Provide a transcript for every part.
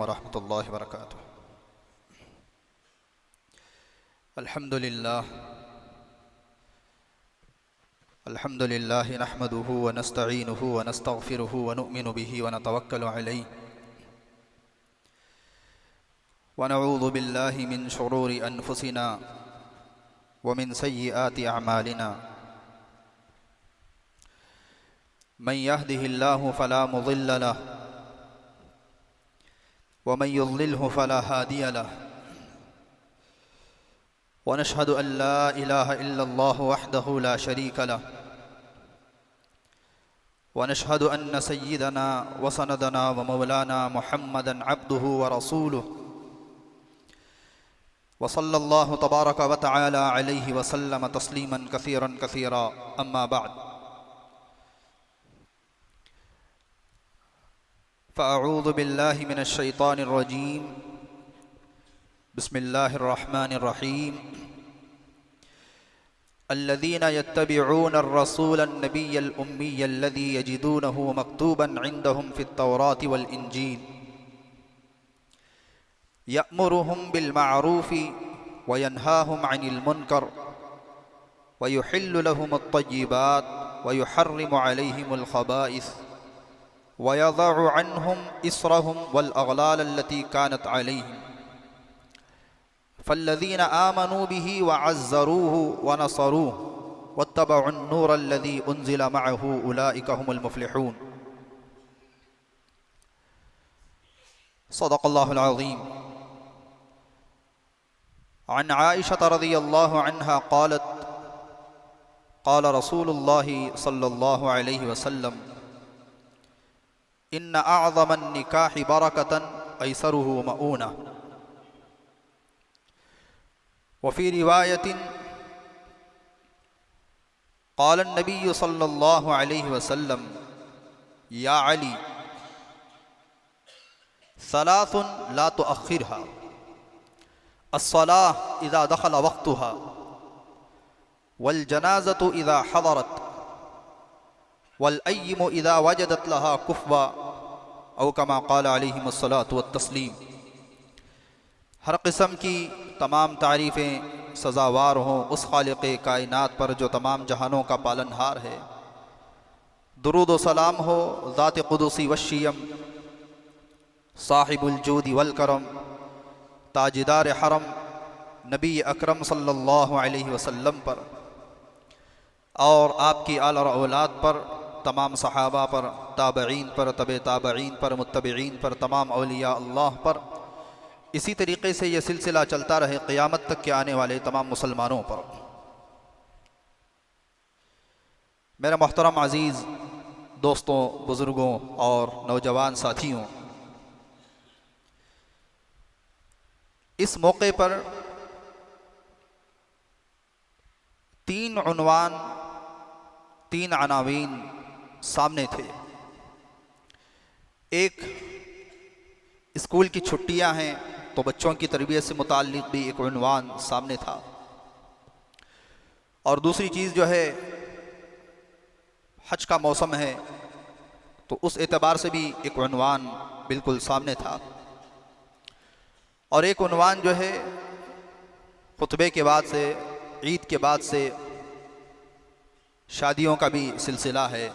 वरहमतुल्लाहि वबरकातुहू। अल्हम्दुलिल्लाह नहमदुहु व नस्तईनुहु व नस्तगफिरुहु व नुअमिनु बिही व नतवक्कलु अलैहि व नऊज़ु बिल्लाहि मिन शुरूरि अनफुसिना व मिन सय्यिआति अअमालिना। मन यहदिहिल्लाहु फला मुज़िल्ल लहु व मन युज़्लिल्हु फला हादिय लहु व नशहदु अन ला इलाहा इल्लल्लाहु वहदहु ला शरीक लहु व नशहदु अन्न सय्यिदना व सनदना व मौलाना मुहम्मदन अब्दुहु व रसूलुहु व सल्लल्लाहु तबारक व तआला अलैहि व सल्लम तस्लीमन कसीरन कसीरा। अम्मा बअद फ़अऊज़ु बिल्लाहि मिनश शैतानिर रजीम। बिस्मिल्लाहिर रहमानिर रहीम। अल्लज़ीना यत्तबिऊनर रसूलन नबिय्यल उम्मिय्यल्लज़ी यजिदूनहु मक्तूबन इंदहुम फित्तौराति वल इंजील यअमुरुहुम बिल मारूफि व यनहाहुम अनिल मुनकर व युहिल्लु लहुमुत तय्यिबात व युहर्रिमु अलैहिमुल खबाइस व यज़अु अन्हुम इसरहुम वल अग़लाल अल्लती कानत अलैहिम फ़ल्लज़ीना आमनू बिही व अज़्ज़रूहु व नसरूहु वत्तबउन नूरल्लज़ी उन्ज़िल मअहू उलाइका हुमुल मुफ़्लिहून। सदक़ल्लाहुल अज़ीम। अन आइशा रज़ियल्लाहु अन्हा क़ालत क़ाल रसूलुल्लाहि सल्लल्लाहु अलैहि वसल्लम इन्न अअज़मन निकाहि बरकतन ऐसरुहु मऊना व फ़ी रिवायतिन क़ाल अन्नबिय्यु सल्लल्लाहु अलैहि वसल्लम या अली सलासुन ला तुअख़्खिरहा अस्सलाह इज़ा दख़ल वक़्तुहा वल जनाज़तु इज़ा हज़रत वल अय्यिमु इज़ा वजदत लहा कुफ़वा औ कमा क़ाल अलैहिमुस्सलातु वत्तस्लीम। हर किस्म की तमाम तारीफ़ें सज़ावार हों उस खालिक़े कायनात पर जो तमाम जहानों का पालनहार है। दुरूद व सलाम हो ज़ात क़ुदूसी वश्शियम साहिबुल जूदी वल करम ताजदार हरम नबी अकरम सल्लल्लाहु अलैहि वसल्लम पर और आपकी आल और औलाद पर, तमाम सहाबा पर, ताबईन पर, तबे ताबईन पर, मुत्तबईन पर, तमाम औलिया अल्लाह पर। इसी तरीक़े से ये सिलसिला चलता रहे क़यामत तक के आने वाले तमाम मुसलमानों पर। मेरे मोहतरम अज़ीज़ दोस्तों, बुज़ुर्गों और नौजवान साथियों, इस मौके पर तीन उन्वान, तीन अनावीन सामने थे। एक, स्कूल की छुट्टियां हैं तो बच्चों की तरबियत से मुताल्लिक़ भी एक उन्वान सामने था, और दूसरी चीज़ जो है हज का मौसम है तो उस एतबार से भी एक उन्वान बिल्कुल सामने था, और एक उन्वान जो है खुतबे के बाद से, ईद के बाद से शादियों का भी सिलसिला है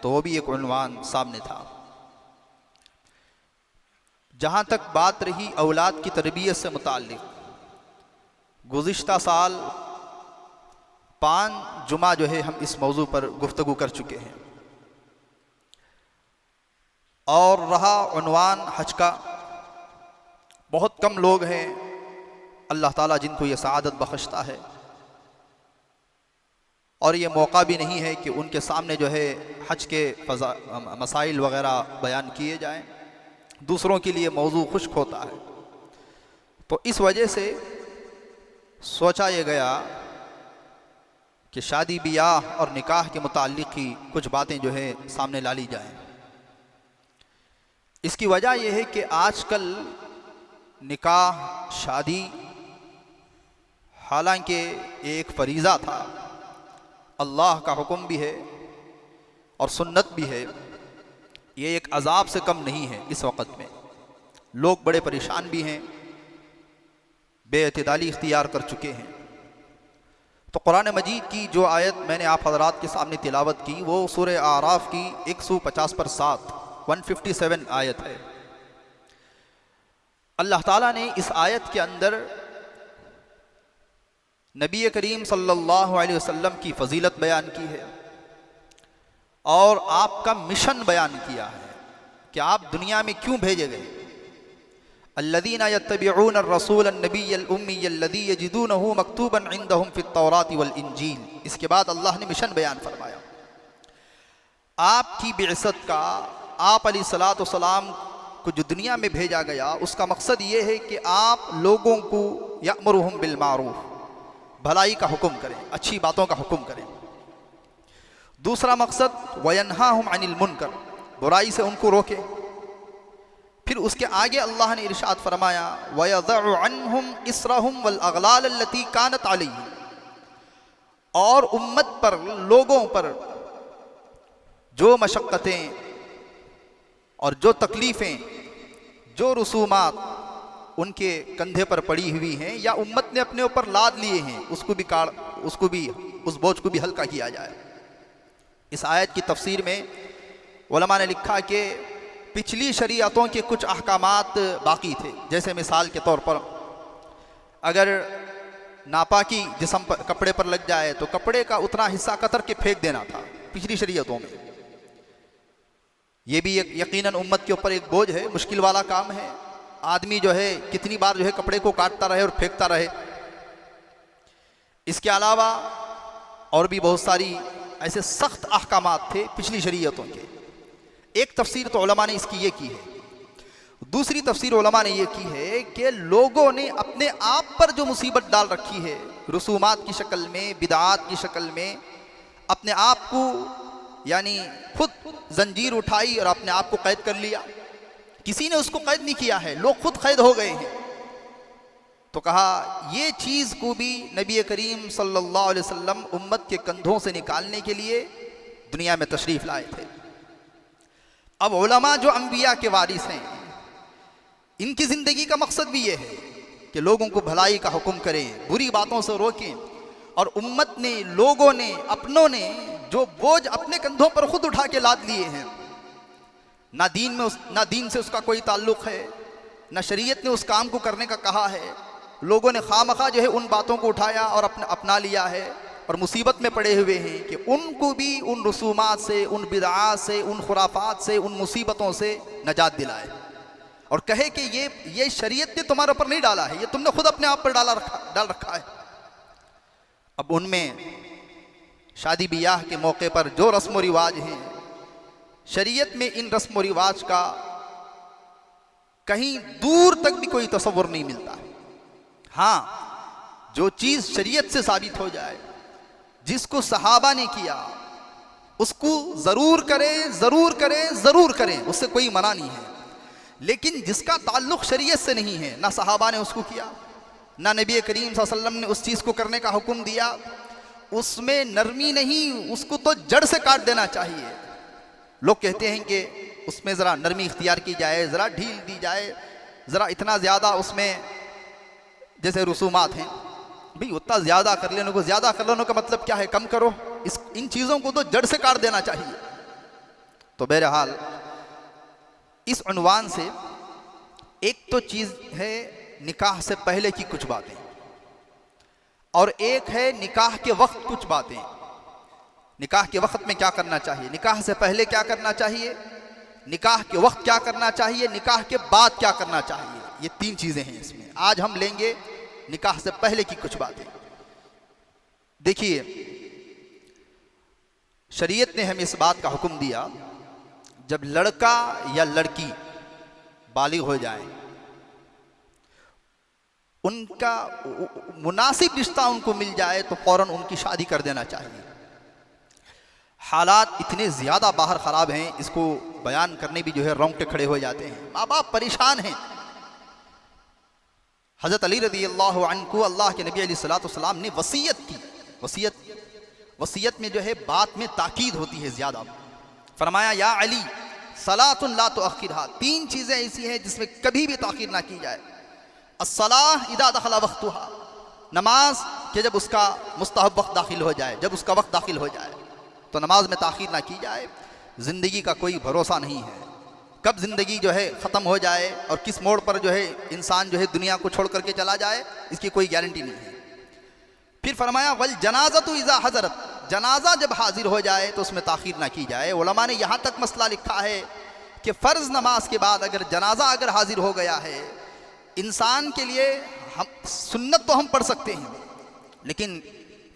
तो वो भी एक उन्वान सामने था। जहाँ तक बात रही औलाद की तरबियत से मुताल्लिक़, गुज़िश्ता साल 5 जुमा जो है हम इस मौजू पर गुफ्तगू कर चुके हैं, और रहा उन्वान हज का। बहुत कम लोग हैं अल्लाह ताला जिनको ये सआदत बख्शता है, और ये मौका भी नहीं है कि उनके सामने जो है हज के मसाइल वग़ैरह बयान किए जाएं। दूसरों के लिए मौजू खुश्क होता है, तो इस वजह से सोचा ये गया कि शादी बियाह और निकाह के मुताल्लिक़ ही कुछ बातें जो है सामने ला ली जाएं। इसकी वजह यह है कि आजकल निकाह, शादी हालांकि एक फ़रीज़ा था, अल्लाह का हुक्म भी है और सुन्नत भी है, ये एक अज़ाब से कम नहीं है इस वक़्त में। लोग बड़े परेशान भी हैं, बेअतदाली इख्तियार कर चुके हैं। तो कुरान मजीद की जो आयत मैंने आप हज़रात के सामने तिलावत की वो सूरह आराफ की 150 पर 7 157 आयत है। अल्लाह ताला ने इस आयत के अंदर नबी करीम सल्लल्लाहु अलैहि वसल्लम की फजीलत बयान की है और आपका मिशन बयान किया है कि आप दुनिया में क्यों भेजे गए। अल्लज़ीना यत्तबिऊन अर्रसूल अन्नबिय्यल उम्मी अल्लज़ी यजिदूनहु मक्तूबन इंदहुम फित्तौरात वल इंजील। इसके बाद अल्लाह ने मिशन बयान फरमाया। आपकी बिअसत का, आप अलैहिस्सलातु वस्सलाम को जो दुनिया में भेजा गया उसका मकसद ये है कि आप लोगों को यअमुरुहुम बिल मारूफ, भलाई का हुक्म करें, अच्छी बातों का हुक्म करें। दूसरा मकसद वयन्हाहुम अनिल मुनकर, बुराई से उनको रोके। फिर उसके आगे अल्लाह ने इरशाद फरमाया वयज़अु अन्हुम इसरहुम वल अगलाल अल्लती कानत अलैहिम, और उम्मत पर, लोगों पर जो मशक्क़तें और जो तकलीफ़ें, जो रसूमात उनके कंधे पर पड़ी हुई हैं या उम्मत ने अपने ऊपर लाद लिए हैं, उसको भी उस बोझ को भी हल्का किया जाए। इस आयत की तफसीर में उलमा ने लिखा कि पिछली शरीयतों के कुछ अहकामात बाकी थे। जैसे मिसाल के तौर पर अगर नापाकी जिस्म पर, कपड़े पर लग जाए तो कपड़े का उतना हिस्सा कतर के फेंक देना था पिछली शरीयतों में। ये भी एक यकीनन उम्मत के ऊपर एक बोझ है, मुश्किल वाला काम है। आदमी जो है कितनी बार जो है कपड़े को काटता रहे और फेंकता रहे। इसके अलावा और भी बहुत सारी ऐसे सख्त अहकामात थे पिछली शरीयतों के। एक तफसीर तो उलमा ने इसकी ये की है। दूसरी तफसीर उलमा ने ये की है कि लोगों ने अपने आप पर जो मुसीबत डाल रखी है, रसूमात की शक्ल में, बिदात की शक्ल में, अपने आप को यानी खुद जंजीर उठाई और अपने आप को कैद कर लिया। किसी ने उसको कैद नहीं किया है, लोग खुद कैद हो गए हैं। तो कहा ये चीज़ को भी नबी करीम सल्लल्लाहु अलैहि वसल्लम उम्मत के कंधों से निकालने के लिए दुनिया में तशरीफ़ लाए थे। अब उलमा जो अंबिया के वारिस हैं, इनकी ज़िंदगी का मकसद भी ये है कि लोगों को भलाई का हुक्म करें, बुरी बातों से रोकें। और उम्मत ने, लोगों ने, अपनों ने जो बोझ अपने कंधों पर खुद उठा के लाद लिए हैं, ना दीन से उसका कोई ताल्लुक़ है, ना शरीयत ने उस काम को करने का कहा है। लोगों ने खामखा जो है उन बातों को उठाया और अपना लिया है और मुसीबत में पड़े हुए हैं कि उनको भी उन रसूमात से, उन बिदआत से, उन खुराफात से, उन मुसीबतों से नजात दिलाए और कहे कि ये शरीयत ने तुम्हारे ऊपर नहीं डाला है, ये तुमने खुद अपने आप पर डाल रखा है। अब उनमें शादी ब्याह के मौके पर जो रस्म व रिवाज हैं, शरीयत में इन रस्म व रिवाज का कहीं दूर तक भी कोई तसव्वुर नहीं मिलता। हाँ, जो चीज़ शरीयत से साबित हो जाए, जिसको सहाबा ने किया उसको ज़रूर करें, ज़रूर करें, ज़रूर करें, उससे कोई मना नहीं है। लेकिन जिसका ताल्लुक़ शरीयत से नहीं है, ना सहाबा ने उसको किया, ना नबी करीम सल्लल्लाहु अलैहि वसल्लम ने उस चीज़ को करने का हुक्म दिया, उसमें नरमी नहीं, उसको तो जड़ से काट देना चाहिए। लोग कहते हैं कि उसमें ज़रा नरमी इख्तियार की जाए, ज़रा ढील दी जाए, ज़रा इतना ज़्यादा उसमें जैसे रसूमात हैं, भाई उतना ज़्यादा कर लेने को, ज़्यादा कर लेने का मतलब क्या है, कम करो। इन चीज़ों को तो जड़ से काट देना चाहिए। तो बहरहाल इस उन्वान से एक तो चीज़ है निकाह से पहले की कुछ बातें और एक है निकाह के वक्त कुछ बातें। निकाह के वक्त में क्या करना चाहिए, निकाह से पहले क्या करना चाहिए, निकाह के वक्त क्या करना चाहिए, निकाह के बाद क्या करना चाहिए। ये तीन चीज़ें हैं इसमें। आज हम लेंगे निकाह से पहले की कुछ बातें। देखिए, शरीयत ने हमें इस बात का हुक्म दिया, जब लड़का या लड़की बालिग हो जाए, उनका मुनासिब रिश्ता उनको मिल जाए तो फौरन उनकी शादी कर देना चाहिए। हालात इतने ज़्यादा बाहर ख़राब हैं, इसको बयान करने भी जो है रोंगटे खड़े हो जाते हैं। माँ बाप परेशान हैं। हज़रत अली रज़ी अल्लाह अन्हु को अल्लाह के नबी अलैहिस्सलातु वस्सलाम ने वसीयत की। वसीयत में जो है बात में ताकीद होती है ज़्यादा। फरमाया या अली सलातुन ला तुअख्खिरहा, 3 चीज़ें ऐसी हैं जिसमें कभी भी ताख़ीर ना की जाए। अस्सलाह इदा दखला वक्तुहा, नमाज के जब उसका मुस्तहब वक्त दाखिल हो जाए, जब उसका वक्त दाखिल हो जाए तो नमाज में ताख़ीर ना की जाए। ज़िंदगी का कोई भरोसा नहीं है, कब ज़िंदगी जो है ख़त्म हो जाए और किस मोड़ पर जो है इंसान जो है दुनिया को छोड़ करके चला जाए, इसकी कोई गारंटी नहीं है। फिर फरमाया वल जनाज़तु इज़ा हज़रत, जनाजा जब हाजिर हो जाए तो उसमें ताख़ीर ना की जाए। उलमा ने यहाँ तक मसला लिखा है कि फ़र्ज़ नमाज के बाद अगर जनाजा अगर हाजिर हो गया है, इंसान के लिए हम सुन्नत तो हम पढ़ सकते हैं, लेकिन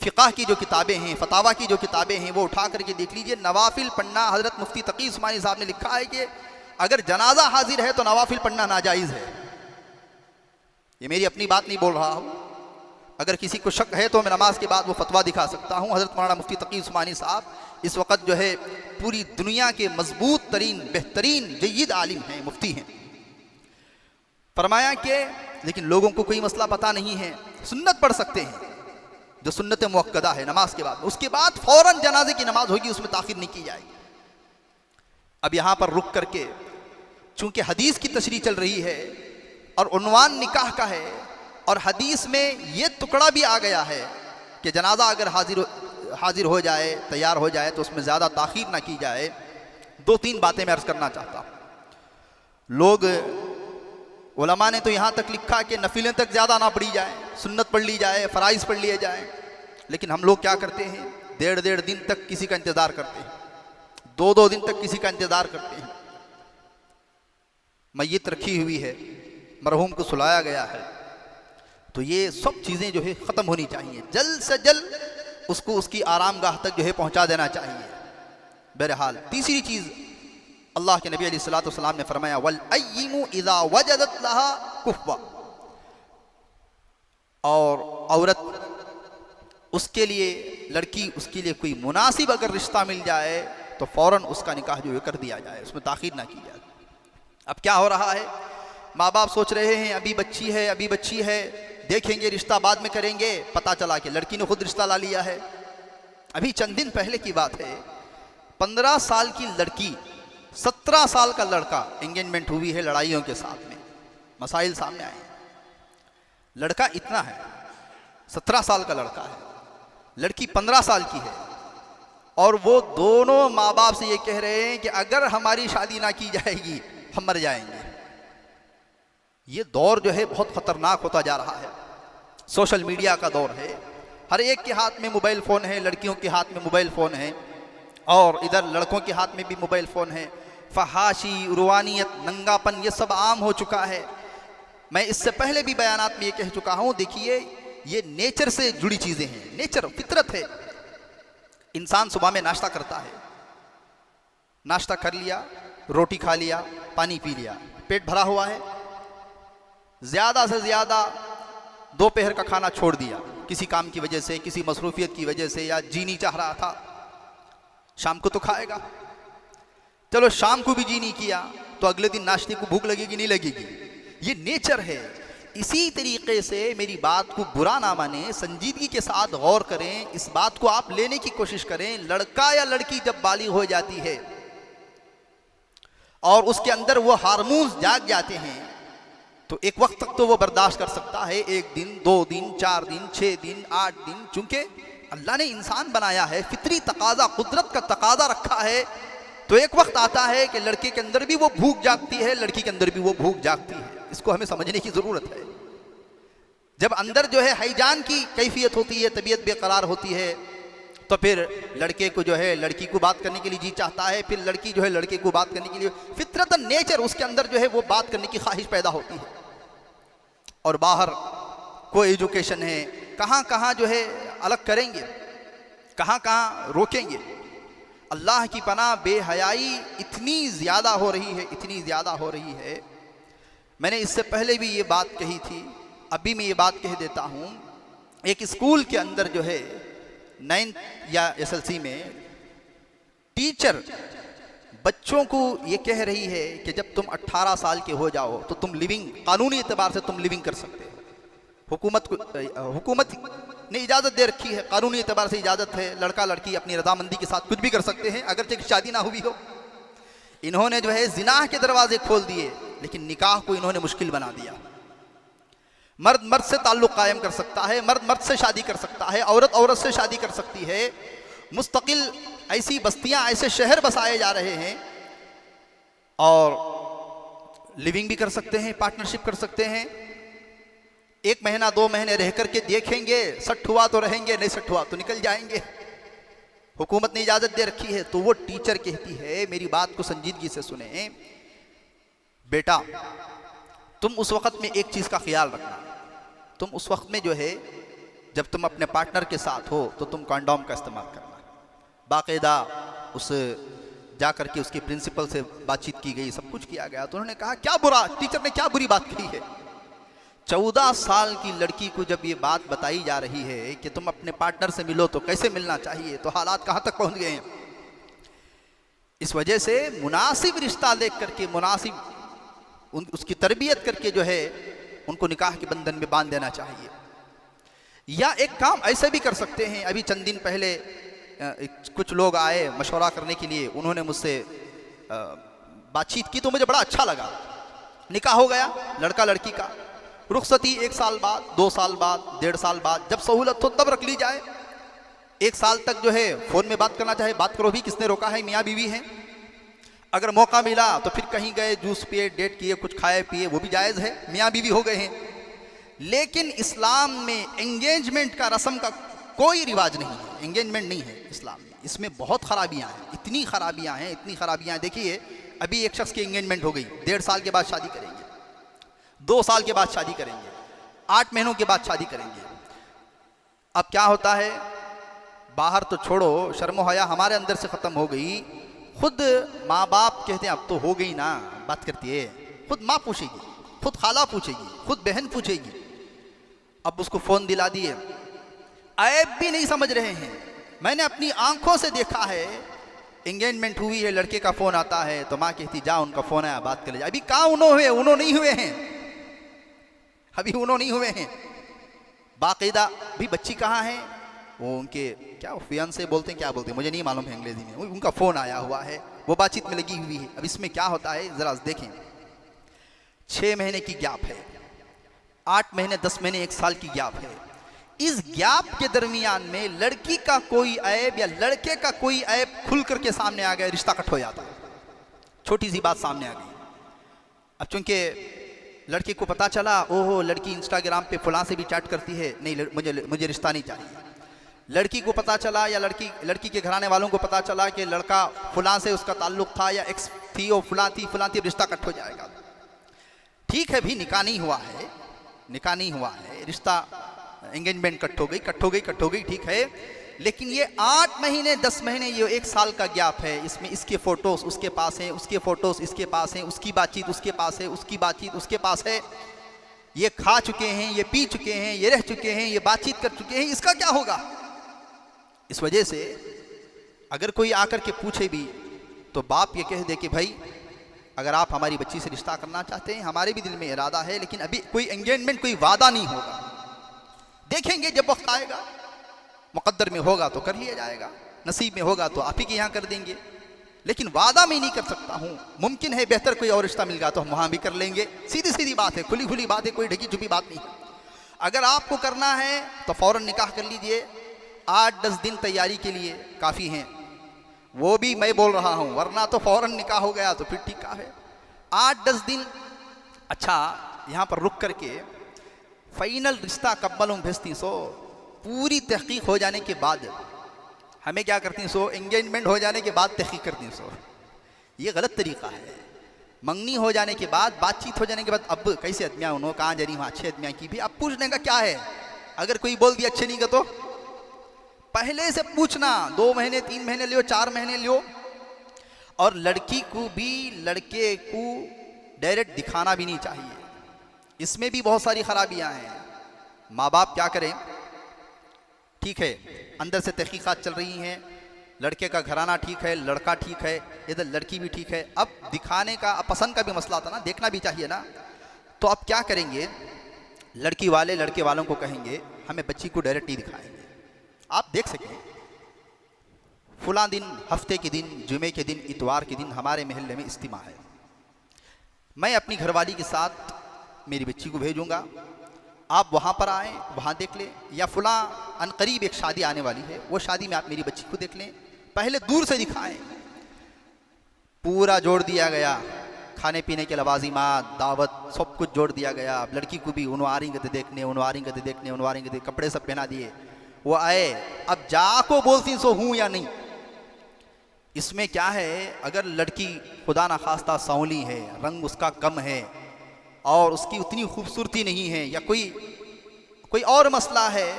फ़िक़ह की जो किताबें हैं, फतावा की जो किताबें हैं, वो उठा करके देख लीजिए। नवाफिल पढ़ना, हज़रत मुफ्ती तकी उस्मानी साहब ने लिखा है कि अगर जनाजा हाजिर है तो नवाफिल पढ़ना नाजायज़ है। ये मेरी अपनी बात नहीं बोल रहा हूँ, अगर किसी को शक है तो मैं नमाज के बाद वो फतवा दिखा सकता हूँ। हज़रत मौलाना मुफ्ती तकी उस्मानी साहब इस वक्त जो है पूरी दुनिया के मजबूत तरीन, बेहतरीन, जय्यद आलिम हैं, मुफ्ती हैं। फरमाया कि लेकिन लोगों को कोई मसला पता नहीं है, सुन्नत पढ़ सकते हैं जो सुन्नत मुअक्कदा है नमाज के बाद, उसके बाद फ़ौरन जनाजे की नमाज होगी, उसमें ताख़ीर नहीं की जाएगी। अब यहाँ पर रुक करके चूँकि हदीस की तशरीह चल रही है और उन्वान निकाह का है, और हदीस में ये टुकड़ा भी आ गया है कि जनाजा अगर हाजिर हो जाए, तैयार हो जाए तो उसमें ज़्यादा ताख़ीर ना की जाए। 2-3 बातें मैं अर्ज़ करना चाहता हूँ। लोग उलमा ने तो यहाँ तक लिखा कि नफिलें तक ज़्यादा ना पढ़ी जाए, सुन्नत पढ़ ली जाए, फ़राइज़ पढ़ लिए जाए, लेकिन हम लोग क्या करते हैं, 1.5 दिन तक किसी का इंतज़ार करते हैं, 2-2 दिन तक किसी का इंतज़ार करते हैं। मैयत रखी हुई है, मरहूम को सुलाया गया है, तो ये सब चीज़ें जो है ख़त्म होनी चाहिए, जल्द से जल्द उसको उसकी आरामगाह तक जो है पहुँचा देना चाहिए। बहरहाल तीसरी चीज़ अल्लाह के नबी अलैहिस्सलातु वस्सलाम ने फरमाया वल अय्यिमु इज़ा वजदत लहा कुफ़्वा, और औरत उसके लिए, लड़की उसके लिए कोई मुनासिब अगर रिश्ता मिल जाए तो फ़ौरन उसका निकाह जो है कर दिया जाए, उसमें ताख़ीर ना की जाए। अब क्या हो रहा है, माँ बाप सोच रहे हैं अभी बच्ची है, अभी बच्ची है, देखेंगे रिश्ता बाद में करेंगे, पता चला कि लड़की ने खुद रिश्ता ला लिया है। अभी चंद दिन पहले की बात है, 15 साल की लड़की, 17 साल का लड़का, एंगेजमेंट हुई है लड़ाइयों के साथ में, मसाइल सामने आए। लड़का इतना है, 17 साल का लड़का है, लड़की 15 साल की है, और वो दोनों माँ बाप से ये कह रहे हैं कि अगर हमारी शादी ना की जाएगी हम मर जाएंगे। ये दौर जो है बहुत ख़तरनाक होता जा रहा है, सोशल मीडिया का दौर है, हर एक के हाथ में मोबाइल फ़ोन है, लड़कियों के हाथ में मोबाइल फ़ोन है और इधर लड़कों के हाथ में भी मोबाइल फ़ोन है। फहाशी, रुवानियत, नंगापन, ये सब आम हो चुका है। मैं इससे पहले भी बयानात में ये कह चुका हूँ, देखिए ये नेचर से जुड़ी चीज़ें हैं, नेचर, फितरत है। इंसान सुबह में नाश्ता करता है, नाश्ता कर लिया, रोटी खा लिया, पानी पी लिया, पेट भरा हुआ है, ज़्यादा से ज़्यादा दोपहर का खाना छोड़ दिया किसी काम की वजह से, किसी मसरूफियत की वजह से, या जी नहीं चाह रहा था, शाम को तो खाएगा। चलो शाम को भी जी नहीं किया तो अगले दिन नाश्ते को भूख लगेगी नहीं लगेगी, ये नेचर है। इसी तरीके से मेरी बात को बुरा ना माने, संजीदगी के साथ गौर करें, इस बात को आप लेने की कोशिश करें। लड़का या लड़की जब बालिग हो जाती है और उसके अंदर वो हार्मोन्स जाग जाते हैं तो एक वक्त तक तो वो बर्दाश्त कर सकता है, 1 दिन, 2 दिन, 4 दिन, 6 दिन, 8 दिन, चूंकि अल्लाह ने इंसान बनाया है, फितरी तकाजा, कुदरत का तकाजा रखा है, तो एक वक्त आता है कि लड़के के अंदर भी वो भूख जागती है, लड़की के अंदर भी वो भूख जागती है। इसको हमें समझने की ज़रूरत है। जब अंदर जो है हैजान की कैफियत होती है, तबीयत बेकरार होती है, तो फिर लड़के को जो है लड़की को बात करने के लिए जी चाहता है, फिर लड़की जो है लड़के को बात करने के लिए, फितरतन नेचर उसके अंदर जो है वो बात करने की ख्वाहिश पैदा होती है। और बाहर को एजुकेशन है, कहाँ कहाँ जो है अलग करेंगे, कहाँ कहाँ रोकेंगे। अल्लाह की पनाह, बेहयाई इतनी ज़्यादा हो रही है, इतनी ज़्यादा हो रही है। मैंने इससे पहले भी ये बात कही थी, अभी मैं ये बात कह देता हूँ। एक स्कूल के अंदर जो है 9th या SLC में टीचर बच्चों को ये कह रही है कि जब तुम 18 साल के हो जाओ तो तुम लिविंग, कानूनी एतबार से तुम लिविंग कर सकते हो। हुकूमत ने इजाज़त दे रखी है, कानूनी एतबार से इजाज़त है, लड़का लड़की अपनी रजामंदी के साथ कुछ भी कर सकते हैं, अगरचे कि शादी ना हुई हो। इन्होंने जो है जिनाह के दरवाजे खोल दिए, लेकिन निकाह को इन्होंने मुश्किल बना दिया। मर्द मर्द से ताल्लुक़ कायम कर सकता है, मर्द मर्द से शादी कर सकता है, औरत औरत से शादी कर सकती है। मुस्तकिल ऐसी बस्तियां, ऐसे शहर बसाए जा रहे हैं और लिविंग भी कर सकते हैं, पार्टनरशिप कर सकते हैं। 1 महीना 2 महीने रह करके देखेंगे, सट हुआ तो रहेंगे, नहीं सट हुआ तो निकल जाएंगे। हुकूमत ने इजाज़त दे रखी है। तो वो टीचर कहती है, मेरी बात को संजीदगी से सुने, बेटा तुम उस वक़्त में एक चीज़ का ख्याल रखना, तुम उस वक्त में जो है जब तुम अपने पार्टनर के साथ हो तो तुम कंडोम का इस्तेमाल करना। बाकायदा उस जा कर के उसकी प्रिंसिपल से बातचीत की गई, सब कुछ किया गया। तो उन्होंने कहा क्या बुरा, टीचर ने क्या बुरी बात कही है। 14 साल की लड़की को जब ये बात बताई जा रही है कि तुम अपने पार्टनर से मिलो तो कैसे मिलना चाहिए, तो हालात कहाँ तक पहुँच गए हैं। इस वजह से मुनासिब रिश्ता देख करके, मुनासिब उसकी तरबियत करके जो है उनको निकाह के बंधन में बांध देना चाहिए। या एक काम ऐसे भी कर सकते हैं, अभी चंद दिन पहले कुछ लोग आए मशवरा करने के लिए, उन्होंने मुझसे बातचीत की तो मुझे बड़ा अच्छा लगा। निकाह हो गया लड़का लड़की का, रुखसती 1 साल बाद, 2 साल बाद, 1.5 साल बाद, जब सहूलत हो तब रख ली जाए। 1 साल तक जो है फ़ोन में बात करना चाहे बात करो भी, किसने रोका है, मियाँ बीवी हैं। अगर मौका मिला तो फिर कहीं गए, जूस पिए, डेट किए, कुछ खाए पिए, वो भी जायज़ है, मियाँ बीवी हो गए हैं। लेकिन इस्लाम में एंगेजमेंट का रस्म का कोई रिवाज नहीं है, एंगेजमेंट नहीं है इस्लाम में। इसमें बहुत खराबियाँ हैं, इतनी खराबियाँ हैं, इतनी खराबियाँ हैं। देखिए अभी एक शख्स की एंगेजमेंट हो गई, 1.5 साल के बाद शादी करेंगे, 2 साल के बाद शादी करेंगे, 8 महीनों के बाद शादी करेंगे। अब क्या होता है, बाहर तो छोड़ो, शर्म हया हमारे अंदर से ख़त्म हो गई। खुद माँ बाप कहते हैं अब तो हो गई ना, बात करती है, खुद माँ पूछेगी, खुद खाला पूछेगी, खुद बहन पूछेगी। अब उसको फ़ोन दिला दिए, ऐब भी नहीं समझ रहे हैं। मैंने अपनी आंखों से देखा है, एंगेजमेंट हुई है, लड़के का फ़ोन आता है तो माँ कहती जा उनका फ़ोन आया, बात कर ले जा। अभी कहाँ उन्हों हुए, उन्हों नहीं हुए हैं, अभी उन्हों नहीं हुए हैं। बाकायदा भी बच्ची कहाँ है, वो उनके क्या फियान से बोलते हैं, क्या बोलते हैं मुझे नहीं मालूम है अंग्रेज़ी में, उनका फ़ोन आया हुआ है, वो बातचीत में लगी हुई है। अब इसमें क्या होता है ज़रा देखें, 6 महीने की गैप है, 8 महीने, 10 महीने, 1 साल की गैप है। इस गैप के दरमियान में लड़की का कोई ऐब या लड़के का कोई ऐब खुल करके सामने आ गया, रिश्ता कट हो जाता है। छोटी सी बात सामने आ गई। अब चूंकि लड़के को पता चला, ओहो लड़की इंस्टाग्राम पे फलां से भी चैट करती है, नहीं मुझे रिश्ता नहीं चाहिए। लड़की को पता चला या लड़की के घराने वालों को पता चला कि लड़का फलां से उसका ताल्लुक़ था या एक्स थी और फलां थी, रिश्ता कट हो जाएगा। ठीक है भी, निकाह नहीं हुआ है, निकाह नहीं हुआ है, रिश्ता एंगेजमेंट कट हो गई, ठीक है। लेकिन ये 8 महीने 10 महीने, ये 1 साल का गैप है, इसमें इसके फ़ोटोज़ उसके पास हैं, उसके फ़ोटोज़ इसके पास हैं, उसकी बातचीत उसके पास है, उसकी बातचीत उसके पास है। ये खा चुके हैं, ये पी चुके हैं, ये रह चुके हैं, ये बातचीत कर चुके हैं, इसका क्या होगा। इस वजह से अगर कोई आकर के पूछे भी तो बाप ये कह दे कि भाई अगर आप हमारी बच्ची से रिश्ता करना चाहते हैं, हमारे भी दिल में इरादा है, लेकिन अभी कोई एंगेजमेंट, कोई वादा नहीं होगा, देखेंगे जब वक्त आएगा, मुक़द्दर में होगा तो कर लिया जाएगा, नसीब में होगा तो आप ही के यहाँ कर देंगे, लेकिन वादा मैं नहीं कर सकता हूँ। मुमकिन है बेहतर कोई और रिश्ता मिल गया तो हम वहाँ भी कर लेंगे, सीधी सीधी बात है, खुली खुली बात है, कोई ढकी छुपी बात नहीं है। अगर आपको करना है तो फ़ौरन निकाह कर लीजिए, 8-10 दिन तैयारी के लिए काफ़ी हैं, वो भी मैं बोल रहा हूँ, वरना तो फ़ौरन निकाह हो गया तो फिर ठीक है। 8-10 दिन अच्छा यहाँ पर रुक करके फ़ाइनल रिश्ता कब्बल भेजती सो, पूरी तहक़ीक़ हो जाने के बाद हमें क्या करती सो, एंगेजमेंट हो जाने के बाद तहक़ीक़ करती सो। ये गलत तरीक़ा है। मंगनी हो जाने के बाद, बातचीत हो जाने के बाद, अब कैसे आदमियाँ उन्होंने कहाँ जानी वहाँ अच्छे आदमियाँ की भी, अब पूछने का क्या है। अगर कोई बोल दिया अच्छे नहीं का तो पहले से पूछना, 2 महीने 3 महीने लियो, 4 महीने लियो। और लड़की को भी लड़के को डायरेक्ट दिखाना भी नहीं चाहिए, इसमें भी बहुत सारी खराबियां हैं। माँ बाप क्या करें, ठीक है अंदर से तहकीकात चल रही हैं, लड़के का घराना ठीक है, लड़का ठीक है, इधर लड़की भी ठीक है। अब दिखाने का, अब पसंद का भी मसला था ना, देखना भी चाहिए ना। तो अब क्या करेंगे, लड़की वाले लड़के वालों को कहेंगे हमें बच्ची को डायरेक्ट ही दिखाएंगे, आप देख सकें। फ़लाँ दिन, हफ्ते के दिन, जुमे के दिन, इतवार के दिन हमारे महल्ले में इज्तिमा है, मैं अपनी घरवाली के साथ मेरी बच्ची को भेजूँगा, आप वहाँ पर आएँ, वहाँ देख लें, या फ़लाँ अनकरीब एक शादी आने वाली है, वो शादी में आप मेरी बच्ची को देख लें, पहले दूर से दिखाएँ। पूरा जोड़ दिया गया, खाने पीने के लवाजिमात, दावत, सब कुछ जोड़ दिया गया। अब लड़की को भी उनवारी गति देखने, उनवारी गति देखने, उनवारी गति, कपड़े सब पहना दिए, वो आए। अब जाको बोलती सो हूँ या नहीं। इसमें क्या है, अगर लड़की खुदा ना खास्ता सांवली है, रंग उसका कम है और उसकी उतनी खूबसूरती नहीं है, या कोई और मसला है,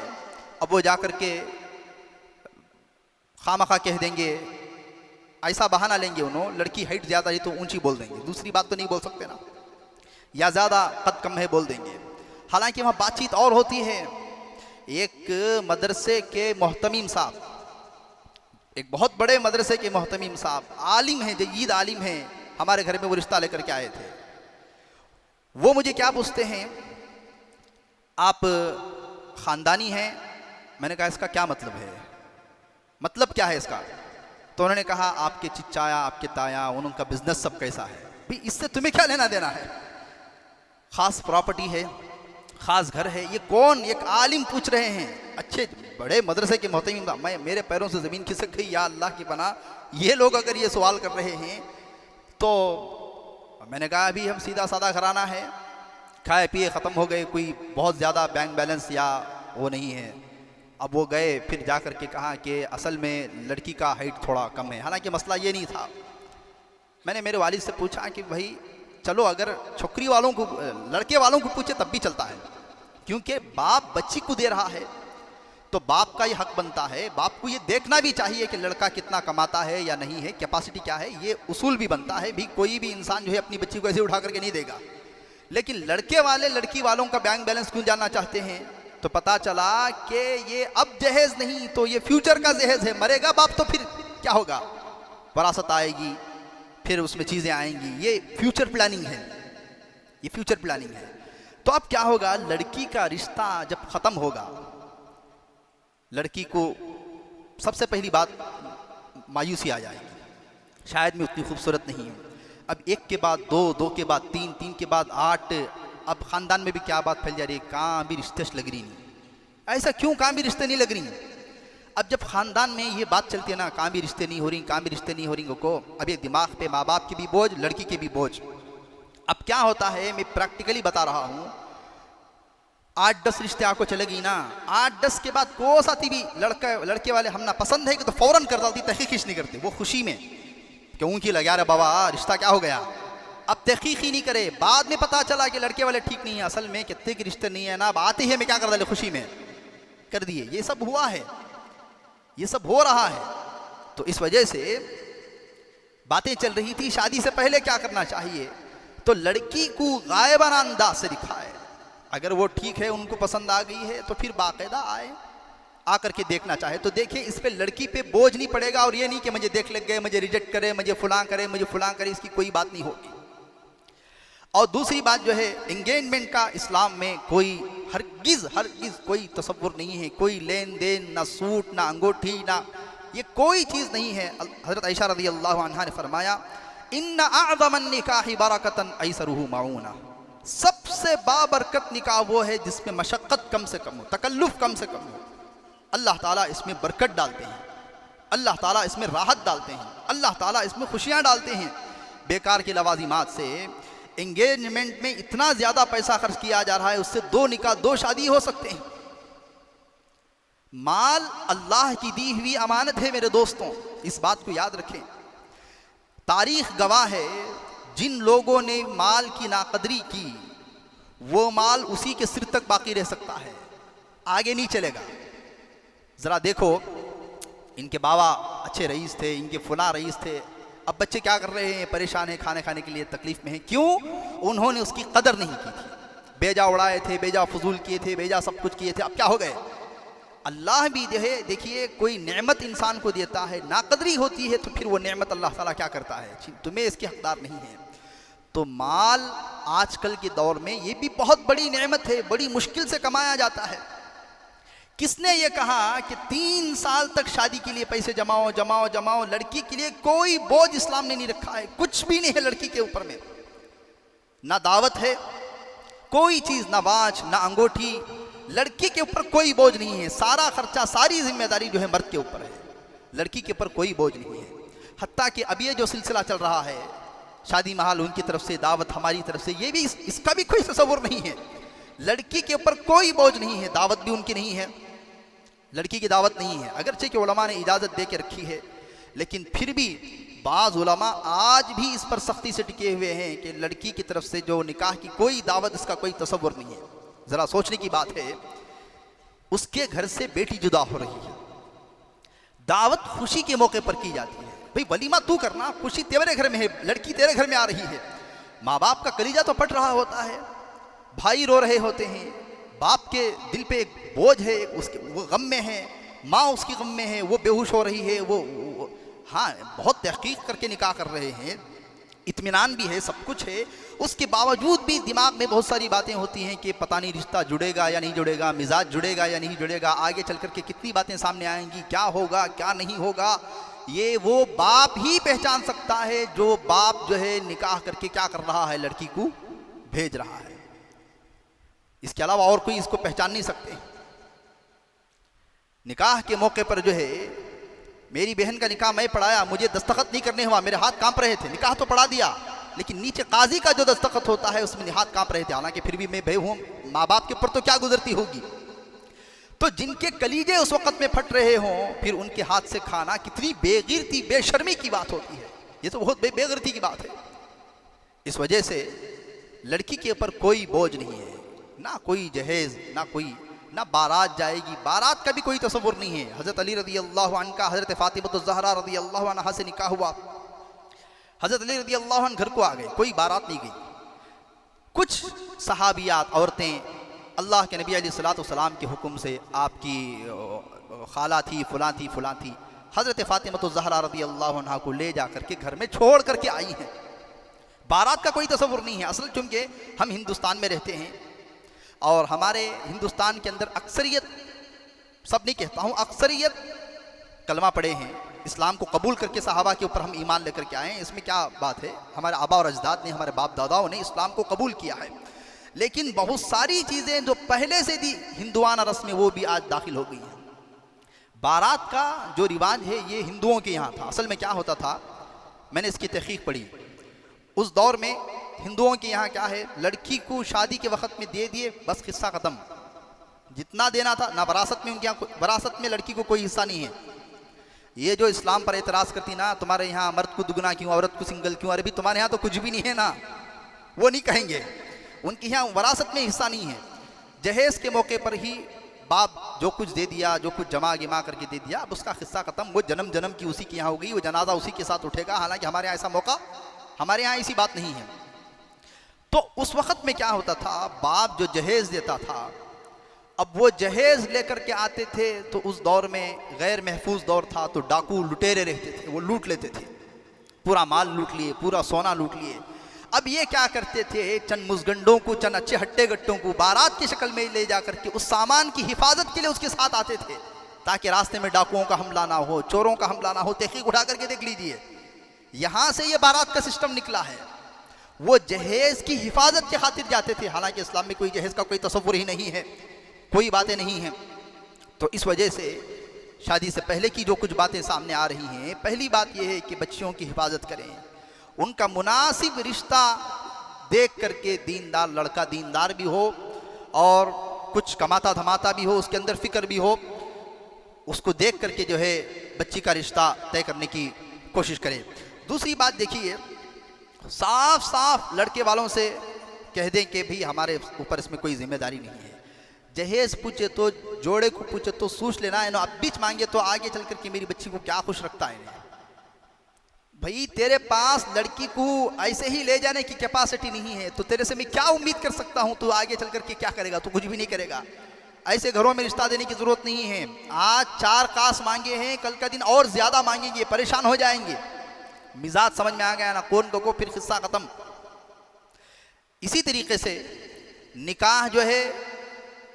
अब वो जा कर के खामखा कह देंगे, ऐसा बहाना लेंगे उन्होंने, लड़की हाइट ज़्यादा है तो ऊंची बोल देंगे, दूसरी बात तो नहीं बोल सकते ना, या ज़्यादा कद कम है बोल देंगे। हालांकि वहाँ बातचीत और होती है। एक मदरसे के मोहतमीम साहब, एक बहुत बड़े मदरसे के मोहतमीम साहब, आलिम हैं, जयीद आलिम हैं, हमारे घर में वो रिश्ता लेकर के आए थे। वो मुझे क्या पूछते हैं, आप ख़ानदानी हैं? मैंने कहा इसका क्या मतलब है, मतलब क्या है इसका? तो उन्होंने कहा आपके चिचाया, आपके ताया, उनका बिजनेस सब कैसा है। भाई इससे तुम्हें क्या लेना देना है, ख़ास प्रॉपर्टी है, ख़ास घर है, ये कौन, एक आलिम पूछ रहे हैं, अच्छे बड़े मदरसे के मोहतमीम। मैं, मेरे पैरों से ज़मीन खिसक गई, या अल्लाह की पनाह, ये लोग अगर ये सवाल कर रहे हैं तो मैंने कहा अभी हम सीधा सादा घराना है, खाए पिए ख़त्म हो गए, कोई बहुत ज़्यादा बैंक बैलेंस या वो नहीं है। अब वो गए, फिर जा कर के कहा कि असल में लड़की का हाइट थोड़ा कम है, हालांकि मसला ये नहीं था। मैंने मेरे वालिद से पूछा कि भाई चलो, अगर छोकरी वालों को, लड़के वालों को पूछे तब भी चलता है, क्योंकि बाप बच्ची को दे रहा है तो बाप का ये हक बनता है, बाप को ये देखना भी चाहिए कि लड़का कितना कमाता है या नहीं है, कैपेसिटी क्या है, ये उसूल भी बनता है। भी कोई भी इंसान जो है अपनी बच्ची को ऐसे उठा करके नहीं देगा। लेकिन लड़के वाले लड़की वालों का बैंक बैलेंस क्यों जानना चाहते हैं? तो पता चला कि ये अब जहेज नहीं तो ये फ्यूचर का जहेज है, मरेगा बाप तो फिर क्या होगा, वरासत आएगी, फिर उसमें चीज़ें आएंगी, ये फ्यूचर प्लानिंग है, ये फ्यूचर प्लानिंग है। तो अब क्या होगा, लड़की का रिश्ता जब ख़त्म होगा, लड़की को सबसे पहली बात मायूसी आ जाएगी, शायद मैं उतनी खूबसूरत नहीं हूँ। अब एक के बाद दो, दो के बाद तीन, तीन के बाद आठ, अब ख़ानदान में भी क्या बात फैल जा रही है, कहाँ भी रिश्ते लग रही नहीं। ऐसा क्यों कहाँ भी रिश्ते नहीं लग रही? अब जब ख़ानदान में ये बात चलती है ना, कहाँ भी रिश्ते नहीं हो रही, कहाँ भी रिश्ते नहीं हो रही को, अब ये दिमाग पे माँ बाप की भी बोझ, लड़की के भी बोझ। अब क्या होता है, मैं प्रैक्टिकली बता रहा हूँ, 8-10 रिश्ते आपको चलेगी ना, 8-10 के बाद को साथी भी लड़के वाले हम ना पसंद है कि तो फ़ौरन कर डालती, तहकीक नहीं करते, वो खुशी में क्यों की लगा रहे बाबा रिश्ता क्या हो गया। अब तहकीक ही नहीं करे, बाद में पता चला कि लड़के वाले ठीक नहीं है, असल में कितने के रिश्ते नहीं है ना, अब आते ही मैं क्या कर डाले, खुशी में कर दिए। ये सब हुआ है, ये सब हो रहा है। तो इस वजह से बातें चल रही थी, शादी से पहले क्या करना चाहिए, तो लड़की को गायबाना अंदाज से दिखाए, अगर वो ठीक है, उनको पसंद आ गई है तो फिर बाकायदा आए, आकर के देखना चाहे तो देखिए, इस पे लड़की पे बोझ नहीं पड़ेगा। और ये नहीं कि मुझे देख लग गए, मुझे रिजेक्ट करे, मुझे फुलां करे, मुझे फुलां करे, इसकी कोई बात नहीं होगी। और दूसरी बात जो है, एंगेजमेंट का इस्लाम में कोई हरगिज़ कोई तसव्वुर नहीं है, कोई लेन देन, ना सूट, ना अंगूठी, ना ये कोई चीज़ नहीं है। हज़रत आयशा रज़ियल्लाहु अन्हा ने फरमाया, इन्ना अअज़मन निकाहि बरकतन ऐसरुहु मऊना, सबसे बाबरकत निकाह वो है जिसमें मशक्क़त कम से कम हो, तकल्लुफ़ कम से कम हो। अल्लाह ताला इसमें बरकत डालते हैं, अल्लाह ताला इसमें राहत डालते हैं, अल्लाह ताला इसमें खुशियाँ डालते हैं। बेकार की लवाजिमात से एंगेजमेंट में इतना ज़्यादा पैसा खर्च किया जा रहा है, उससे 2 निकाह 2 शादी हो सकते हैं। माल अल्लाह की दी हुई अमानत है मेरे दोस्तों, इस बात को याद रखें। तारीख़ गवाह है, जिन लोगों ने माल की नाकदरी की, वो माल उसी के सिर तक बाकी रह सकता है, आगे नहीं चलेगा। ज़रा देखो, इनके बाबा अच्छे रईस थे, इनके फुला रईस थे, अब बच्चे क्या कर रहे हैं, परेशान हैं, खाने खाने के लिए तकलीफ़ में हैं। क्यों? उन्होंने उसकी कदर नहीं की थी, बेजा उड़ाए थे, बेजा फजूल किए थे, बेजा सब कुछ किए थे। अब क्या हो गए, अल्लाह भी जो है, देखिए कोई नेमत इंसान को देता है, नाकदरी होती है तो फिर वो नेमत अल्लाह ताला क्या करता है, तुम्हें इसके हकदार नहीं है। तो माल आजकल के दौर में ये भी बहुत बड़ी नेमत है, बड़ी मुश्किल से कमाया जाता है। किसने ये कहा कि 3 साल तक शादी के लिए पैसे जमाओ जमाओ जमाओ? लड़की के लिए कोई बोझ इस्लाम ने नहीं रखा है, कुछ भी नहीं है लड़की के ऊपर में। ना दावत है, कोई चीज, ना वाच, ना अंगूठी, लड़की के ऊपर कोई बोझ नहीं है। सारा खर्चा, सारी जिम्मेदारी जो है मर्द के ऊपर है, लड़की के ऊपर कोई बोझ नहीं है। हत्ता कि अब ये जो सिलसिला चल रहा है, शादी महल उनकी तरफ से, दावत हमारी तरफ से, ये भी इसका भी कोई तसव्वुर नहीं है। लड़की के ऊपर कोई बोझ नहीं है, दावत भी उनकी नहीं है, लड़की की दावत नहीं है। अगरचे कि उलमा ने इजाज़त दे के रखी है, लेकिन फिर भी बाज़ उलमा आज भी इस पर सख्ती से टिके हुए हैं कि लड़की की तरफ से जो निकाह की कोई दावत, इसका कोई तसव्वुर नहीं है। ज़रा सोचने की बात है, उसके घर से बेटी जुदा हो रही है, दावत खुशी के मौके पर की जाती है। भाई वलीमा तू करना, खुशी तेरे घर में है, लड़की तेरे घर में आ रही है। माँ बाप का कलीजा तो फट रहा होता है, भाई रो रहे होते हैं, बाप के दिल पे एक बोझ है, उसके वो गम में है, माँ उसकी गम में है, वो बेहोश हो रही है, वो हाँ बहुत तहकीक करके निकाह कर रहे हैं, इत्मीनान भी है, सब कुछ है। उसके बावजूद भी दिमाग में बहुत सारी बातें होती हैं कि पता नहीं रिश्ता जुड़ेगा या नहीं जुड़ेगा, मिजाज जुड़ेगा या नहीं जुड़ेगा, आगे चल कर के कितनी बातें सामने आएंगी, क्या होगा क्या नहीं होगा। ये वो बाप ही पहचान सकता है जो बाप जो है निकाह करके क्या कर रहा है, लड़की को भेज रहा है। इसके अलावा और कोई इसको पहचान नहीं सकते। निकाह के मौके पर जो है, मेरी बहन का निकाह मैं पढ़ाया, मुझे दस्तखत नहीं करने हुआ, मेरे हाथ कांप रहे थे, निकाह तो पढ़ा दिया, लेकिन नीचे काजी का जो दस्तखत होता है उसमें हाथ कांप रहे थे। हालांकि फिर भी मैं भाई हूँ, माँ बाप के ऊपर तो क्या गुजरती होगी। तो जिनके कलीजे उस वक़्त में फट रहे हों, फिर उनके हाथ से खाना कितनी बेगिरती, बेशर्मी की बात होती है। ये तो बहुत बेगिरती की बात है। इस वजह से लड़की के ऊपर कोई बोझ नहीं है, ना कोई जहेज, ना बारात जाएगी, बारात का भी कोई तसव्वुर नहीं है। हज़रत अली रज़ी अल्लाह अन्हा का हज़रत फ़ातिमा ज़हरा रज़ी अल्लाह अन्हा से निकाह हुआ, हज़रत अली रज़ी अल्लाह अन्हा घर को आ गए, कोई बारात नहीं गई। कुछ सहाबियात औरतें अल्लाह के नबी अलैहिस्सलातु वस्सलाम के हुक्म से, आपकी खाला थी, फलां थी, फलां थी, हज़रत फ़ातिमा ज़हरा रज़ी अल्लाह अन्हा को ले जा करके घर में छोड़ करके आई हैं। बारात का कोई तसव्वुर नहीं है। असल चूँकि हम हिंदुस्तान में रहते हैं और हमारे हिंदुस्तान के अंदर अक्सरियत, सब नहीं कहता हूँ, अक्सरियत कलमा पढ़े हैं, इस्लाम को कबूल करके सहाबा के ऊपर हम ईमान लेकर के आए हैं। इसमें क्या बात है, हमारे आबा और अजदाद ने, हमारे बाप दादाओं ने इस्लाम को कबूल किया है, लेकिन बहुत सारी चीज़ें जो पहले से थी हिंदुआना रस्में, वो भी आज दाखिल हो गई हैं। बारात का जो रिवाज है ये हिंदुओं के यहाँ था। असल में क्या होता था, मैंने इसकी तहकीक पढ़ी, उस दौर में हिंदुओं के यहाँ क्या है, लड़की को शादी के वक्त में दे दिए, बस किस्सा ख़त्म। जितना देना था ना, वरासत में उनके यहाँ, वरासत में लड़की को कोई हिस्सा नहीं है। ये जो इस्लाम पर एतराज़ करती ना, तुम्हारे यहाँ मर्द को दुगना क्यों, औरत को सिंगल क्यों, अरे भी तुम्हारे यहाँ तो कुछ भी नहीं है ना, वो नहीं कहेंगे। उनके यहाँ वरासत में हिस्सा नहीं है। जहेज़ के मौके पर ही बाप जो कुछ दे दिया, जो कुछ जमा गिमा करके दे दिया, अब उसका किस्सा ख़त्म। वो जन्म जन्म की उसी के यहाँ हो गई, वो जनाजा उसी के साथ उठेगा। हालांकि हमारे यहाँ ऐसा मौका, हमारे यहाँ ऐसी बात नहीं है। तो उस वक़्त में क्या होता था, बाप जो जहेज़ देता था, अब वो जहेज़ लेकर के आते थे, तो उस दौर में गैर महफूज दौर था, तो डाकू लुटेरे रहते थे, वो लूट लेते थे, पूरा माल लूट लिए, पूरा सोना लूट लिए। अब ये क्या करते थे, चंद मुजगंडों को, चंद अच्छे हट्टे गट्टों को बारात की शक्ल में ले जा करके उस सामान की हिफाजत के लिए उसके साथ आते थे, ताकि रास्ते में डाकुओं का हमला ना हो, चोरों का हमला ना हो। तहकीक उठा करके देख लीजिए, यहाँ से ये बारात का सिस्टम निकला है। वो जहेज़ की हिफाजत के खातिर जाते थे। हालांकि इस्लाम में कोई जहेज़ का कोई तसव्वुर ही नहीं है, कोई बातें नहीं हैं। तो इस वजह से शादी से पहले की जो कुछ बातें सामने आ रही हैं, पहली बात यह है कि बच्चियों की हिफाजत करें, उनका मुनासिब रिश्ता देख करके, दीनदार लड़का दीनदार भी हो और कुछ कमाता धमाता भी हो, उसके अंदर फ़िक्र भी हो, उसको देख करके जो है बच्ची का रिश्ता तय करने की कोशिश करें। दूसरी बात देखिए, साफ साफ लड़के वालों से कह दें कि भाई हमारे ऊपर इसमें कोई जिम्मेदारी नहीं है। जहेज़ पूछे तो, जोड़े को पूछे तो सोच लेना है ना, अब बीच मांगे तो आगे चल करके मेरी बच्ची को क्या खुश रखता है। भाई तेरे पास लड़की को ऐसे ही ले जाने की कैपेसिटी नहीं है, तो तेरे से मैं क्या उम्मीद कर सकता हूँ, तू आगे चल करके क्या करेगा, तू कुछ भी नहीं करेगा। ऐसे घरों में रिश्ता देने की ज़रूरत नहीं है। आज 4 कास मांगे हैं, कल का दिन और ज़्यादा मांगेंगे, परेशान हो जाएंगे। मिजाज समझ में आ गया ना, कौन को फिर किस्सा ख़त्म। इसी तरीके से निकाह जो है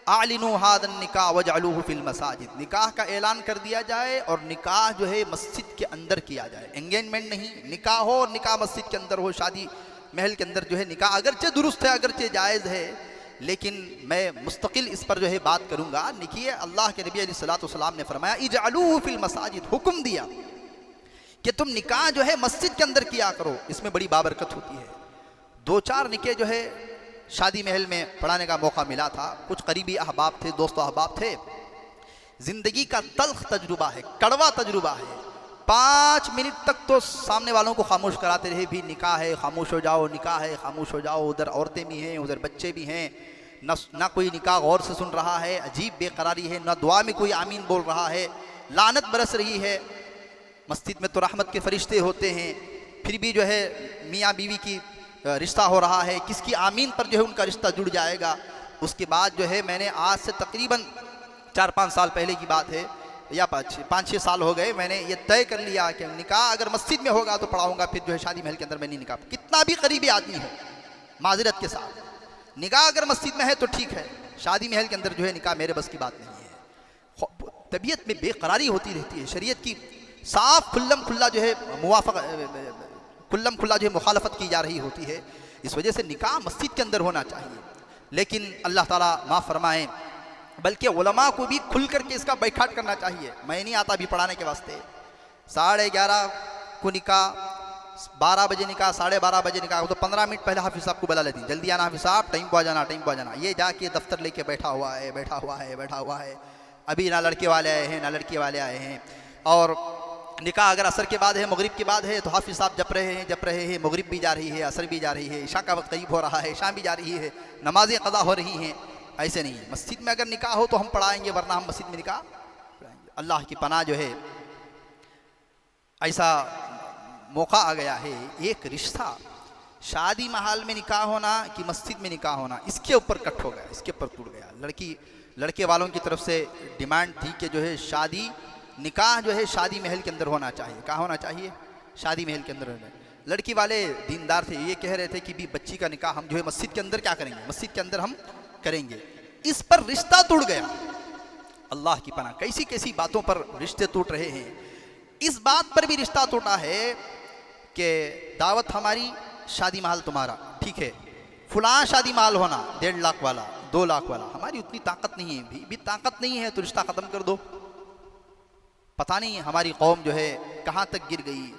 आलिनु हादन निकाह वजअलूहु फिल मसाजिद, निकाह का ऐलान कर दिया जाए और निकाह जो है मस्जिद के अंदर किया जाए। एंगेजमेंट नहीं, निकाह हो और निकाह मस्जिद के अंदर हो, शादी महल के अंदर जो है निकाह अगरचे दुरुस्त है, अगरचे जायज़ है, लेकिन मैं मुस्तकिल इस पर जो है बात करूँगा। देखिए अल्लाह के नबी अलैहिस्सलातु वस्सलाम ने फरमाया इजअलूहु फिल मसाजिद, हुक्म दिया कि तुम निकाह जो है मस्जिद के अंदर किया करो, इसमें बड़ी बाबरकत होती है। 2-4 निकाह जो है शादी महल में पढ़ाने का मौका मिला था। कुछ करीबी अहबाब थे, दोस्त अहबाब थे। ज़िंदगी का तल्ख तजुर्बा है, कड़वा तजुर्बा है। 5 मिनट तक तो सामने वालों को खामोश कराते रहे, भी निकाह है खामोश हो जाओ, निकाह है खामोश हो जाओ, उधर औरतें भी हैं, उधर बच्चे भी हैं, ना कोई निकाह गौर से सुन रहा है, अजीब बेकरारी है, ना दुआ में कोई आमीन बोल रहा है, लानत बरस रही है। मस्जिद में तो रहमत के फरिश्ते होते हैं, फिर भी जो है मियाँ बीवी की रिश्ता हो रहा है, किसकी आमीन पर जो है उनका रिश्ता जुड़ जाएगा। उसके बाद जो है मैंने आज से तकरीबन 4-5 साल पहले की बात है, या 5-6 साल हो गए, मैंने ये तय कर लिया कि निकाह अगर मस्जिद में होगा तो पढ़ाऊँगा, फिर जो है शादी महल के अंदर मैं नहीं निकाह, कितना भी करीबी आदमी हो माजरत के साथ। निकाह अगर मस्जिद में है तो ठीक है, शादी महल के अंदर जो है निकाह मेरे बस की बात नहीं है। तबीयत में बेकरारी होती रहती है, शरीयत की साफ खुल्लम खुल्ला जो है खुल्लम खुल्ला जो है मुखालफत की जा रही होती है। इस वजह से निकाह मस्जिद के अंदर होना चाहिए। लेकिन अल्लाह ताला माफ़ फरमाएँ, बल्कि उलमा को भी खुल करके इसका बैठाट करना चाहिए। मैं नहीं आता भी पढ़ाने के वास्ते। 11:30 को निकाह, 12 बजे निकाह, 12:30 बजे निकाह, तो 15 मिनट पहले हाफिज़ साहब को बुला लेती, जल्दी आना हाफिज़ साहब, टाइम पर आ जाना, टाइम पर आ जाना। ये जाके दफ्तर लेके बैठा हुआ है, बैठा हुआ है, बैठा हुआ है। अभी ना लड़के वाले आए हैं, ना लड़के वाले आए हैं। और निकाह अगर असर के बाद है, मगरिब के बाद है, तो हाफिज़ साहब जप रहे हैं, मगरिब भी जा रही है, असर भी जा रही है, इशा का वक्त करीब हो रहा है, शाम भी जा रही है, नमाज़ें क़ज़ा हो रही हैं। ऐसे नहीं है। मस्जिद में अगर निकाह हो तो हम पढ़ाएंगे, वरना हम मस्जिद में निकाह पढ़ाएंगे। अल्लाह की पनाह जो है, ऐसा मौका आ गया है, एक रिश्ता शादी महल में निकाह होना कि मस्जिद में निकाह होना, इसके ऊपर कट हो गया, इसके ऊपर टूट गया। लड़के वालों की तरफ से डिमांड थी कि जो है शादी निकाह जो है शादी महल के अंदर होना चाहिए। कहाँ होना चाहिए? शादी महल के अंदर होना। लड़की वाले दीनदार थे, ये कह रहे थे कि भी बच्ची का निकाह हम जो है मस्जिद के अंदर क्या करेंगे, मस्जिद के अंदर हम करेंगे। इस पर रिश्ता टूट गया। अल्लाह की पनाह, कैसी कैसी बातों पर रिश्ते टूट रहे हैं। इस बात पर भी रिश्ता टूटा है कि दावत हमारी, शादी महल तुम्हारा, ठीक है, फुलां शादी महल होना 1.5 लाख वाला, 2 लाख वाला। हमारी उतनी ताकत नहीं है, भी ताकत नहीं है तो रिश्ता ख़त्म कर दो। पता नहीं हमारी कौम जो है कहाँ तक गिर गई।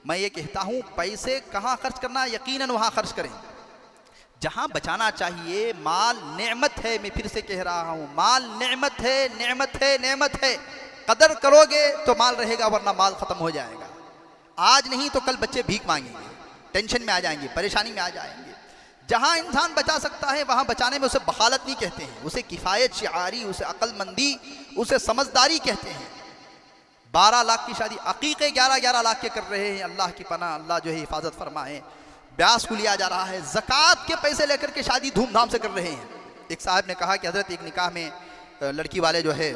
मैं ये कहता हूँ, पैसे कहाँ खर्च करना, यकीनन वहाँ खर्च करें जहाँ बचाना चाहिए। माल नेमत है, मैं फिर से कह रहा हूँ, माल नेमत है, नेमत है, नेमत है। कदर करोगे तो माल रहेगा, वरना माल ख़त्म हो जाएगा। आज नहीं तो कल बच्चे भीख मांगेंगे, टेंशन में आ जाएंगे, परेशानी में आ जाएंगे। जहाँ इंसान बचा सकता है वहाँ बचाने में उसे बखालत नहीं कहते हैं, उसे किफ़ायत शिआरी, उसे अक्लमंदी, उसे समझदारी कहते हैं। 12 लाख की शादी, अकीक़े 11-11 लाख के कर रहे हैं। अल्लाह की पनाह, अल्लाह जो है हिफाजत फरमाए। ब्यास को लिया जा रहा है, ज़कात के पैसे लेकर के शादी धूमधाम से कर रहे हैं। एक साहब ने कहा कि हज़रत एक निकाह में लड़की वाले जो है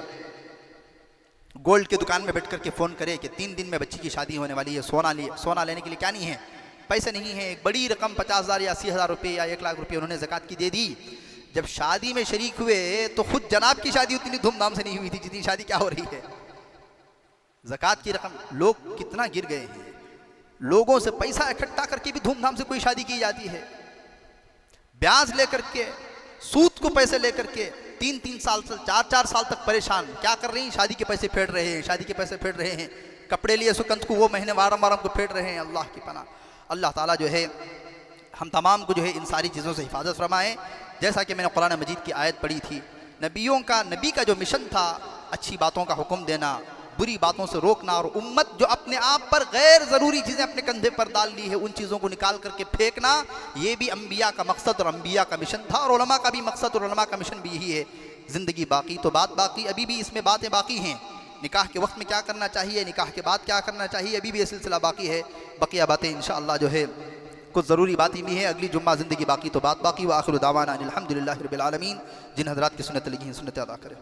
गोल्ड की दुकान में बैठ करके फ़ोन करे कि 3 दिन में बच्ची की शादी होने वाली है, सोना लेने के लिए क्या नहीं है, पैसे नहीं है। एक बड़ी रकम 50,000 या 80,000 रुपये या 1 लाख रुपये उन्होंने ज़कात की दे दी। जब शादी में शरीक हुए तो खुद जनाब की शादी उतनी धूमधाम से नहीं हुई थी जितनी शादी क्या हो रही है। ज़कात की रकम, लोग कितना गिर गए हैं। लोगों से पैसा इकट्ठा करके भी धूमधाम से कोई शादी की जाती है। ब्याज लेकर के, सूद को पैसे लेकर के 3-3 साल से 4-4 साल तक परेशान। क्या कर रही हैं? शादी के पैसे फेंट रहे हैं, शादी के पैसे फेंट रहे हैं। कपड़े लिए सुकंत को वो महीने वारम को फेंट रहे हैं। अल्लाह की पनाह, अल्लाह ताला जो है हम तमाम को जो है इन सारी चीज़ों से हिफाजत फरमाए। जैसा कि मैंने कुरान मजीद की आयत पढ़ी थी, नबी का जो मिशन था, अच्छी बातों का हुक्म देना, बुरी बातों से रोकना, और उम्मत जो अपने आप पर गैर ज़रूरी चीज़ें अपने कंधे पर डाल ली है, उन चीज़ों को निकाल करके फेंकना, ये भी अम्बिया का मकसद और अम्बिया का मिशन था, और उलमा का भी मकसद और उलमा का मिशन भी यही है। ज़िंदगी बाकी तो बात बाकी, अभी भी इसमें बातें बाकी हैं। निकाह के वक्त में क्या करना चाहिए, निकाह के बाद क्या करना चाहिए, अभी भी ये सिलसिला बाकी है। बकिया बातें इंशाअल्लाह जो है कुछ ज़रूरी बातें भी हैं, अगली जुम्मा ज़िंदगी बाकी तो बात बाकी। व आखिर दावाना अनिल हम्दुलिल्लाहि रब्बिल आलमीन। जिन हज़रात की सुन्नत लगी हैं, सुन्नत अदा करें।